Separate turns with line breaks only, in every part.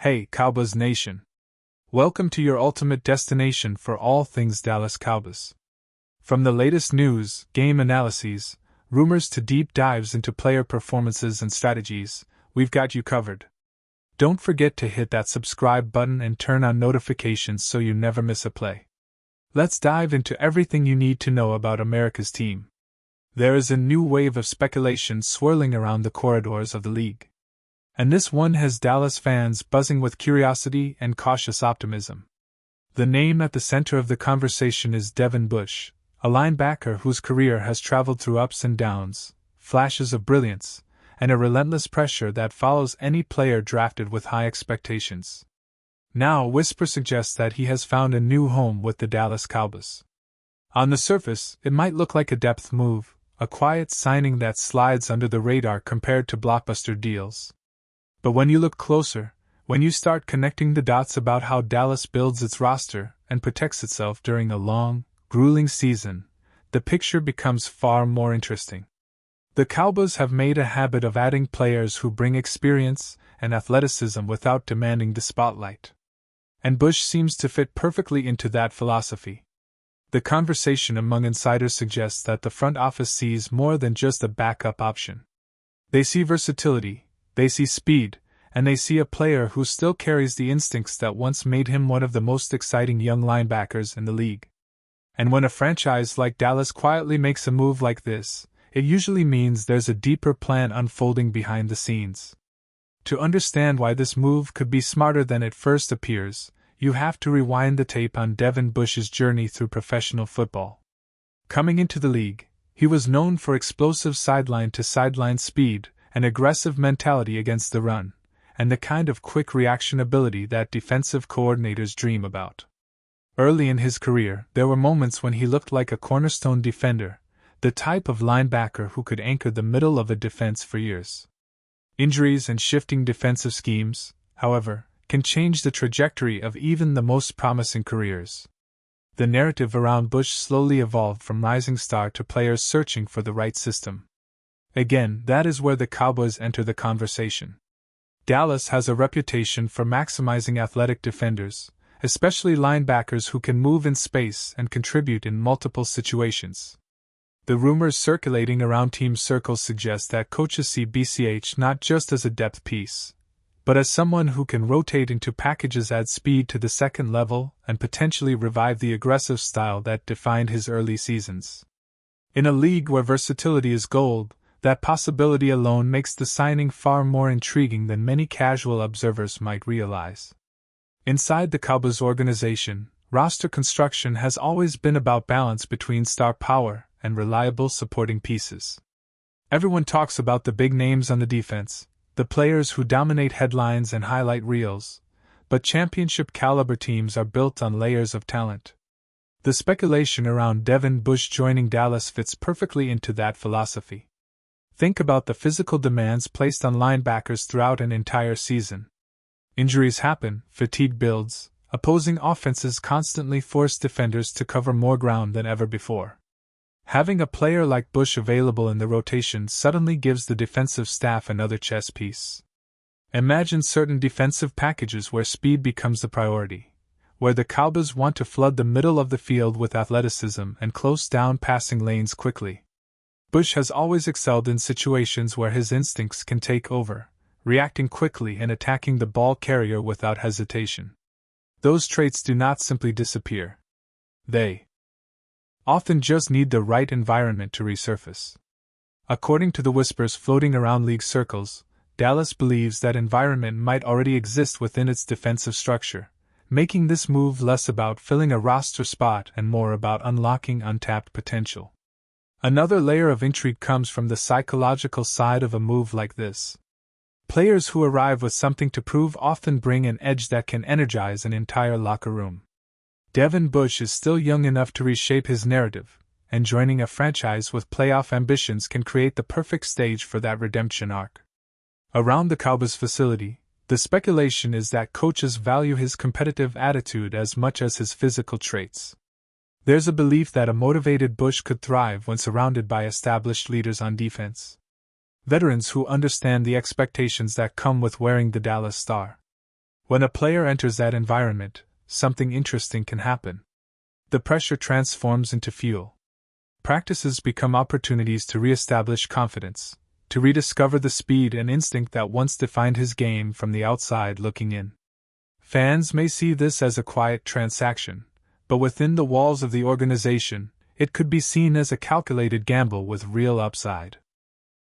Hey, Cowboys Nation! Welcome to your ultimate destination for all things Dallas Cowboys. From the latest news, game analyses, rumors to deep dives into player performances and strategies, we've got you covered. Don't forget to hit that subscribe button and turn on notifications so you never miss a play. Let's dive into everything you need to know about America's team. There is a new wave of speculation swirling around the corridors of the league. And this one has Dallas fans buzzing with curiosity and cautious optimism. The name at the center of the conversation is Devin Bush, a linebacker whose career has traveled through ups and downs, flashes of brilliance, and a relentless pressure that follows any player drafted with high expectations. Now, whispers suggest that he has found a new home with the Dallas Cowboys. On the surface, it might look like a depth move, a quiet signing that slides under the radar compared to blockbuster deals. But when you look closer, when you start connecting the dots about how Dallas builds its roster and protects itself during a long, grueling season, the picture becomes far more interesting. The Cowboys have made a habit of adding players who bring experience and athleticism without demanding the spotlight. And Bush seems to fit perfectly into that philosophy. The conversation among insiders suggests that the front office sees more than just a backup option. They see versatility, they see speed, and they see a player who still carries the instincts that once made him one of the most exciting young linebackers in the league. And when a franchise like Dallas quietly makes a move like this, it usually means there's a deeper plan unfolding behind the scenes. To understand why this move could be smarter than it first appears, you have to rewind the tape on Devin Bush's journey through professional football. Coming into the league, he was known for explosive sideline-to-sideline speed, an aggressive mentality against the run, and the kind of quick reaction ability that defensive coordinators dream about. Early in his career, there were moments when he looked like a cornerstone defender, the type of linebacker who could anchor the middle of a defense for years. Injuries and shifting defensive schemes, however, can change the trajectory of even the most promising careers. The narrative around Bush slowly evolved from rising star to players searching for the right system. Again, that is where the Cowboys enter the conversation. Dallas has a reputation for maximizing athletic defenders, especially linebackers who can move in space and contribute in multiple situations. The rumors circulating around team circles suggest that coaches see BCH not just as a depth piece, but as someone who can rotate into packages, add speed to the second level, and potentially revive the aggressive style that defined his early seasons. In a league where versatility is gold, that possibility alone makes the signing far more intriguing than many casual observers might realize. Inside the Cowboys organization, roster construction has always been about balance between star power and reliable supporting pieces. Everyone talks about the big names on the defense, the players who dominate headlines and highlight reels, but championship-caliber teams are built on layers of talent. The speculation around Devin Bush joining Dallas fits perfectly into that philosophy. Think about the physical demands placed on linebackers throughout an entire season. Injuries happen, fatigue builds, opposing offenses constantly force defenders to cover more ground than ever before. Having a player like Bush available in the rotation suddenly gives the defensive staff another chess piece. Imagine certain defensive packages where speed becomes the priority, where the Cowboys want to flood the middle of the field with athleticism and close down passing lanes quickly. Bush has always excelled in situations where his instincts can take over, reacting quickly and attacking the ball carrier without hesitation. Those traits do not simply disappear. They often just need the right environment to resurface. According to the whispers floating around league circles, Dallas believes that environment might already exist within its defensive structure, making this move less about filling a roster spot and more about unlocking untapped potential. Another layer of intrigue comes from the psychological side of a move like this. Players who arrive with something to prove often bring an edge that can energize an entire locker room. Devin Bush is still young enough to reshape his narrative, and joining a franchise with playoff ambitions can create the perfect stage for that redemption arc. Around the Cowboys facility, the speculation is that coaches value his competitive attitude as much as his physical traits. There's a belief that a motivated Bush could thrive when surrounded by established leaders on defense. Veterans who understand the expectations that come with wearing the Dallas star. When a player enters that environment, something interesting can happen. The pressure transforms into fuel. Practices become opportunities to re-establish confidence, to rediscover the speed and instinct that once defined his game from the outside looking in. Fans may see this as a quiet transaction, but within the walls of the organization, it could be seen as a calculated gamble with real upside.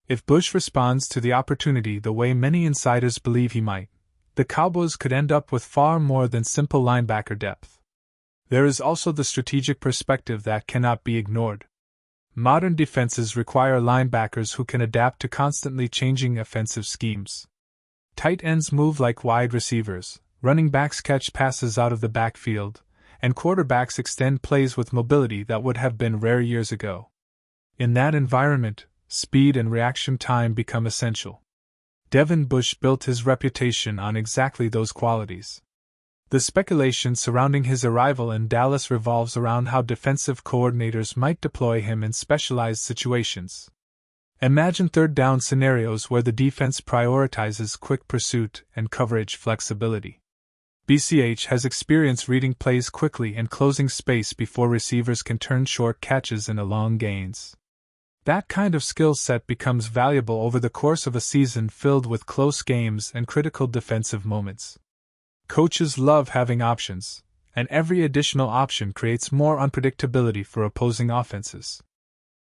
If Bush responds to the opportunity the way many insiders believe he might, the Cowboys could end up with far more than simple linebacker depth. There is also the strategic perspective that cannot be ignored. Modern defenses require linebackers who can adapt to constantly changing offensive schemes. Tight ends move like wide receivers, running backs catch passes out of the backfield, and quarterbacks extend plays with mobility that would have been rare years ago. In that environment, speed and reaction time become essential. Devin Bush built his reputation on exactly those qualities. The speculation surrounding his arrival in Dallas revolves around how defensive coordinators might deploy him in specialized situations. Imagine third-down scenarios where the defense prioritizes quick pursuit and coverage flexibility. BCH has experience reading plays quickly and closing space before receivers can turn short catches into long gains. That kind of skill set becomes valuable over the course of a season filled with close games and critical defensive moments. Coaches love having options, and every additional option creates more unpredictability for opposing offenses.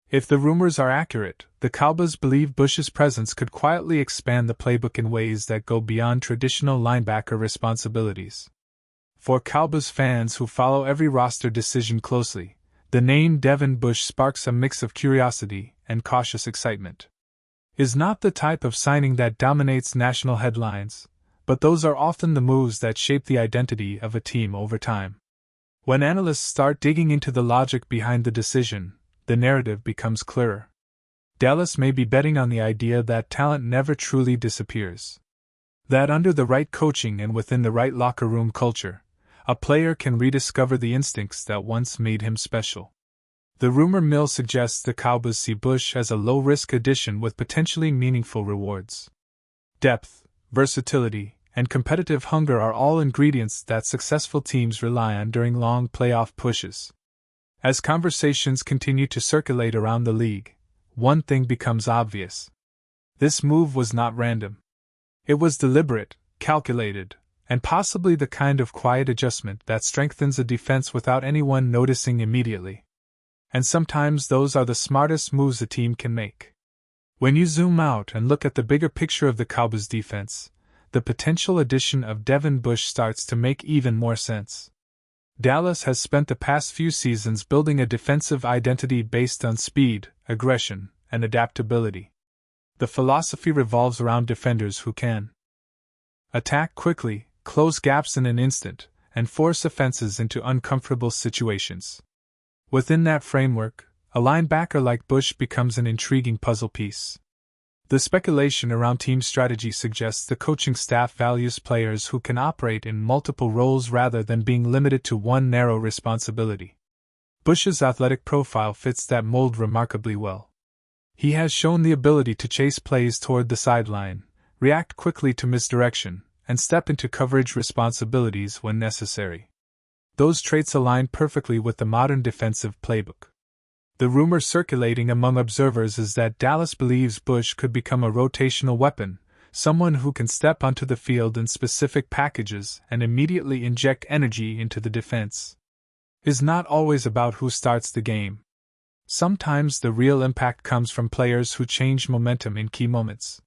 If the rumors are accurate, the Cowboys believe Bush's presence could quietly expand the playbook in ways that go beyond traditional linebacker responsibilities. For Cowboys fans who follow every roster decision closely, the name Devin Bush sparks a mix of curiosity and cautious excitement. Is not the type of signing that dominates national headlines, but those are often the moves that shape the identity of a team over time. When analysts start digging into the logic behind the decision, the narrative becomes clearer. Dallas may be betting on the idea that talent never truly disappears. That under the right coaching and within the right locker room culture, a player can rediscover the instincts that once made him special. The rumor mill suggests the Cowboys see Bush as a low-risk addition with potentially meaningful rewards. Depth, versatility, and competitive hunger are all ingredients that successful teams rely on during long playoff pushes. As conversations continue to circulate around the league, one thing becomes obvious. This move was not random. It was deliberate, calculated, and possibly the kind of quiet adjustment that strengthens a defense without anyone noticing immediately. And sometimes those are the smartest moves a team can make. When you zoom out and look at the bigger picture of the Cowboys defense, the potential addition of Devin Bush starts to make even more sense. Dallas has spent the past few seasons building a defensive identity based on speed, aggression, and adaptability. The philosophy revolves around defenders who can attack quickly, close gaps in an instant, and force offenses into uncomfortable situations. Within that framework, a linebacker like Bush becomes an intriguing puzzle piece. The speculation around team strategy suggests the coaching staff values players who can operate in multiple roles rather than being limited to one narrow responsibility. Bush's athletic profile fits that mold remarkably well. He has shown the ability to chase plays toward the sideline, react quickly to misdirection, and step into coverage responsibilities when necessary. Those traits align perfectly with the modern defensive playbook. The rumor circulating among observers is that Dallas believes Bush could become a rotational weapon, someone who can step onto the field in specific packages and immediately inject energy into the defense. It is not always about who starts the game. Sometimes the real impact comes from players who change momentum in key moments.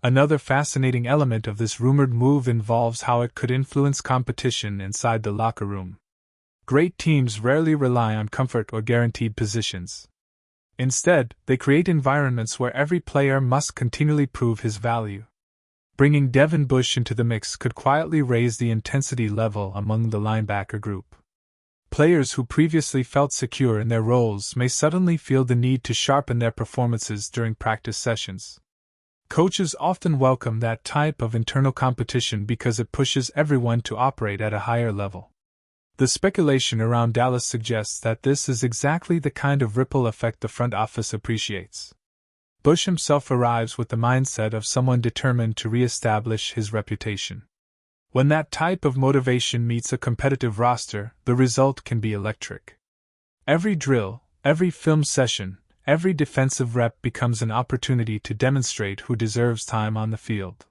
Another fascinating element of this rumored move involves how it could influence competition inside the locker room. Great teams rarely rely on comfort or guaranteed positions. Instead, they create environments where every player must continually prove his value. Bringing Devin Bush into the mix could quietly raise the intensity level among the linebacker group. Players who previously felt secure in their roles may suddenly feel the need to sharpen their performances during practice sessions. Coaches often welcome that type of internal competition because it pushes everyone to operate at a higher level. The speculation around Dallas suggests that this is exactly the kind of ripple effect the front office appreciates. Bush himself arrives with the mindset of someone determined to re-establish his reputation. When that type of motivation meets a competitive roster, the result can be electric. Every drill, every film session, every defensive rep becomes an opportunity to demonstrate who deserves time on the field.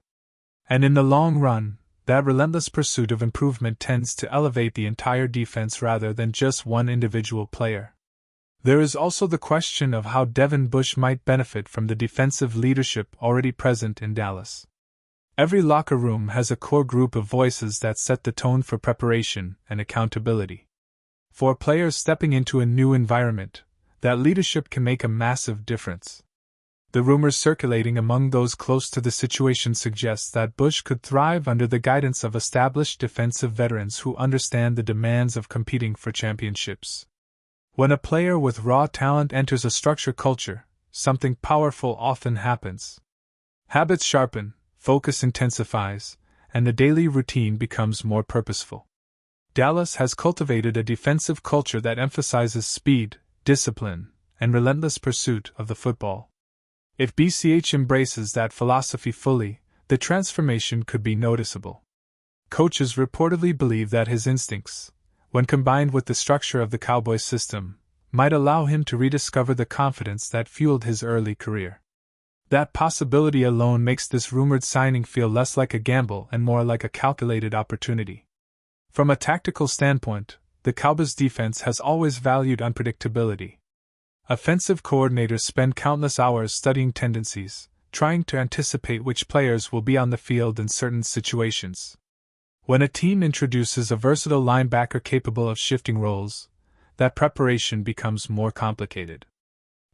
And in the long run, that relentless pursuit of improvement tends to elevate the entire defense rather than just one individual player. There is also the question of how Devin Bush might benefit from the defensive leadership already present in Dallas. Every locker room has a core group of voices that set the tone for preparation and accountability. For players stepping into a new environment, that leadership can make a massive difference. The rumors circulating among those close to the situation suggest that Bush could thrive under the guidance of established defensive veterans who understand the demands of competing for championships. When a player with raw talent enters a structured culture, something powerful often happens. Habits sharpen, focus intensifies, and the daily routine becomes more purposeful. Dallas has cultivated a defensive culture that emphasizes speed, discipline, and relentless pursuit of the football. If BCH embraces that philosophy fully, the transformation could be noticeable. Coaches reportedly believe that his instincts, when combined with the structure of the Cowboys system, might allow him to rediscover the confidence that fueled his early career. That possibility alone makes this rumored signing feel less like a gamble and more like a calculated opportunity. From a tactical standpoint, the Cowboys defense has always valued unpredictability. Offensive coordinators spend countless hours studying tendencies, trying to anticipate which players will be on the field in certain situations. When a team introduces a versatile linebacker capable of shifting roles, that preparation becomes more complicated.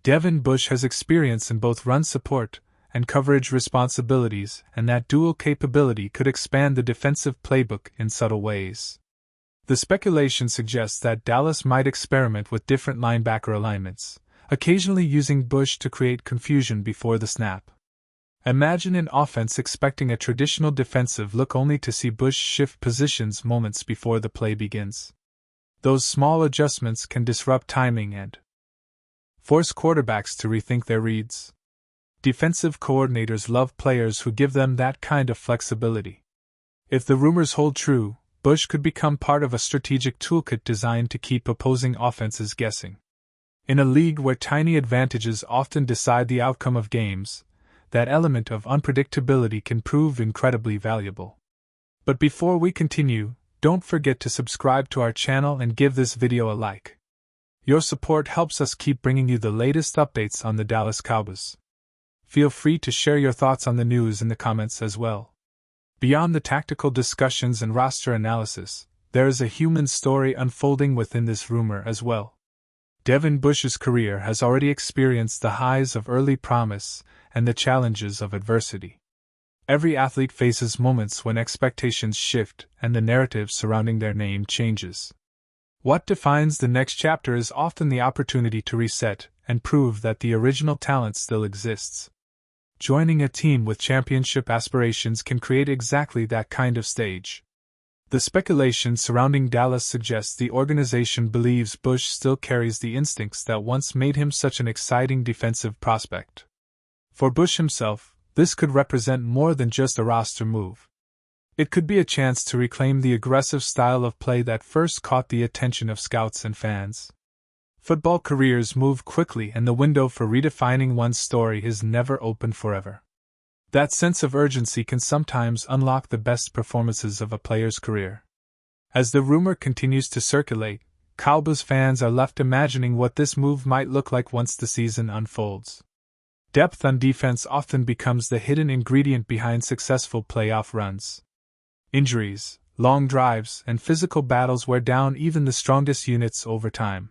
Devin Bush has experience in both run support and coverage responsibilities, and that dual capability could expand the defensive playbook in subtle ways. The speculation suggests that Dallas might experiment with different linebacker alignments, occasionally using Bush to create confusion before the snap. Imagine an offense expecting a traditional defensive look only to see Bush shift positions moments before the play begins. Those small adjustments can disrupt timing and force quarterbacks to rethink their reads. Defensive coordinators love players who give them that kind of flexibility. If the rumors hold true, Bush could become part of a strategic toolkit designed to keep opposing offenses guessing. In a league where tiny advantages often decide the outcome of games, that element of unpredictability can prove incredibly valuable. But before we continue, don't forget to subscribe to our channel and give this video a like. Your support helps us keep bringing you the latest updates on the Dallas Cowboys. Feel free to share your thoughts on the news in the comments as well. Beyond the tactical discussions and roster analysis, there is a human story unfolding within this rumor as well. Devin Bush's career has already experienced the highs of early promise and the challenges of adversity. Every athlete faces moments when expectations shift and the narrative surrounding their name changes. What defines the next chapter is often the opportunity to reset and prove that the original talent still exists. Joining a team with championship aspirations can create exactly that kind of stage. The speculation surrounding Dallas suggests the organization believes Bush still carries the instincts that once made him such an exciting defensive prospect. For Bush himself, this could represent more than just a roster move. It could be a chance to reclaim the aggressive style of play that first caught the attention of scouts and fans. Football careers move quickly, and the window for redefining one's story is never open forever. That sense of urgency can sometimes unlock the best performances of a player's career. As the rumor continues to circulate, Cowboys fans are left imagining what this move might look like once the season unfolds. Depth on defense often becomes the hidden ingredient behind successful playoff runs. Injuries, long drives, and physical battles wear down even the strongest units over time.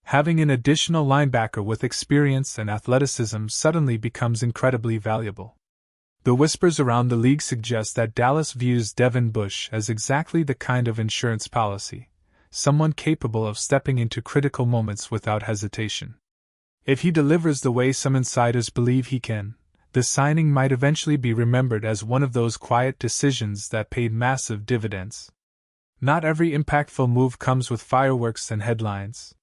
Having an additional linebacker with experience and athleticism suddenly becomes incredibly valuable. The whispers around the league suggest that Dallas views Devin Bush as exactly the kind of insurance policy, someone capable of stepping into critical moments without hesitation. If he delivers the way some insiders believe he can, the signing might eventually be remembered as one of those quiet decisions that paid massive dividends. Not every impactful move comes with fireworks and headlines.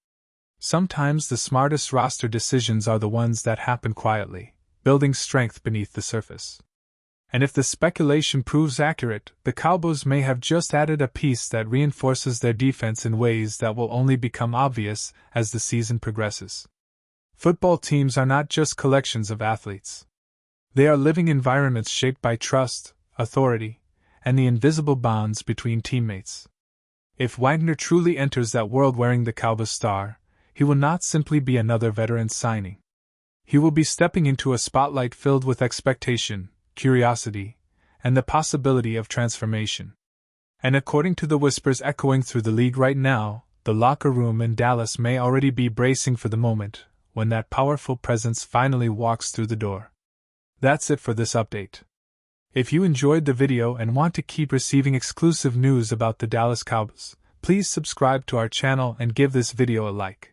Sometimes the smartest roster decisions are the ones that happen quietly, building strength beneath the surface. And if the speculation proves accurate, the Cowboys may have just added a piece that reinforces their defense in ways that will only become obvious as the season progresses. Football teams are not just collections of athletes. They are living environments shaped by trust, authority, and the invisible bonds between teammates. If Wagner truly enters that world wearing the Cowboys star, he will not simply be another veteran signing. He will be stepping into a spotlight filled with expectation, curiosity, and the possibility of transformation. And according to the whispers echoing through the league right now, the locker room in Dallas may already be bracing for the moment when that powerful presence finally walks through the door. That's it for this update. If you enjoyed the video and want to keep receiving exclusive news about the Dallas Cowboys, please subscribe to our channel and give this video a like.